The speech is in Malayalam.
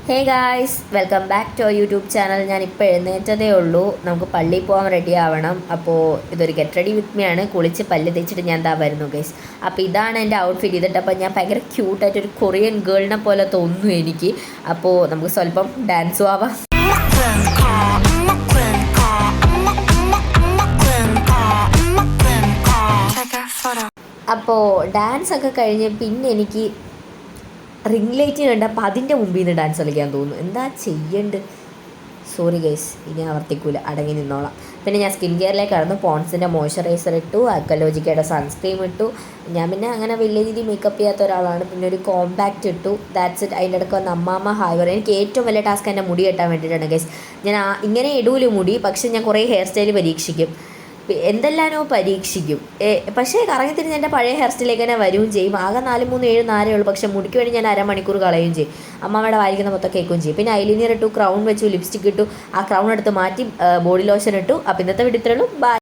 Hey guys, welcome back to YouTube channel. ഞാനിപ്പോൾ എഴുന്നേറ്റതേ ഉള്ളൂ. നമുക്ക് പള്ളിയിൽ പോകാൻ റെഡി ആവണം. അപ്പോൾ ഇതൊരു ഗെറ്റ് റെഡി വിത്ത് മീ ആണ്. കുളിച്ച് പല്ല് തേച്ചിട്ട് ഞാൻ ദാ വരുന്നു ഗൈസ്. അപ്പോൾ ഇതാണ് എൻ്റെ ഔട്ട്ഫിറ്റ്. ഇതിട്ടപ്പോൾ ഞാൻ ഭയങ്കര ക്യൂട്ടായിട്ടൊരു കൊറിയൻ ഗേളിനെ പോലെ തോന്നുന്നു എനിക്ക്. അപ്പോൾ നമുക്ക് സ്വല്പം ഡാൻസും ആവാം. അപ്പോൾ ഡാൻസ് ഒക്കെ കഴിഞ്ഞ് പിന്നെ എനിക്ക് റിംഗ് ലൈറ്റ് കണ്ടപ്പോൾ അതിൻ്റെ മുമ്പിൽ നിന്ന് ഡാൻസ് കളിക്കാൻ തോന്നുന്നു. എന്താ ചെയ്യേണ്ടത്? സോറി ഗൈസ്, ഇനി ആവർത്തിക്കൂല, അടങ്ങി നിന്നോളാം. പിന്നെ ഞാൻ സ്കിൻ കെയറിലേക്ക് കടന്നു. പോൺസിൻ്റെ മോയ്സ്ചറൈസർ ഇട്ടു, അക്കലോജിക്കയുടെ സൺസ്ക്രീം ഇട്ടു. ഞാൻ പിന്നെ അങ്ങനെ വലിയ രീതിയിൽ മേക്കപ്പ് ചെയ്യാത്ത ഒരാളാണ്. പിന്നെ ഒരു കോമ്പാക്റ്റ് ഇട്ടു, ദാറ്റ്സ് ഇറ്റ്. അതിൻ്റെ ഇടയ്ക്ക് വന്ന് അമ്മാമ്മ ഹായ് പറയും. എനിക്ക് ഏറ്റവും വലിയ ടാസ്ക് എൻ്റെ മുടി കെട്ടാൻ വേണ്ടിയിട്ടാണ് ഗൈസ്. ഞാൻ ഇങ്ങനെ ഇടൂല മുടി, പക്ഷേ ഞാൻ കുറേ ഹെയർ സ്റ്റൈൽ പരീക്ഷിക്കും, എന്തെല്ലാനോ പരീക്ഷിക്കും. പക്ഷേ കറങ്ങി തിരിഞ്ഞ് എൻ്റെ പഴയ ഹെയർ സ്റ്റൈലിലേക്ക് തന്നെ വരികയും ചെയ്യും. ആകെ 4-3-7 നാരേ ഉള്ളൂ, പക്ഷേ മുടിക്ക് വേണ്ടി ഞാൻ അരമണിക്കൂർ കളയുകയും ചെയ്യും. അമ്മമ്മയുടെ വായിക്കുന്ന മൊത്തം കേൾക്കുകയും ചെയ്യും. പിന്നെ ഐലൈനർ ഇട്ടു, ക്രൗൺ വെച്ചു, ലിപ്സ്റ്റിക് ഇട്ടു, ആ ക്രൗൺ എടുത്ത് മാറ്റി ബോഡി ലോഷൻ ഇട്ടു. അപ്പോൾ ഇന്നത്തെ വീഡിയോ ഇത്രയുള്ളൂ. ബൈ.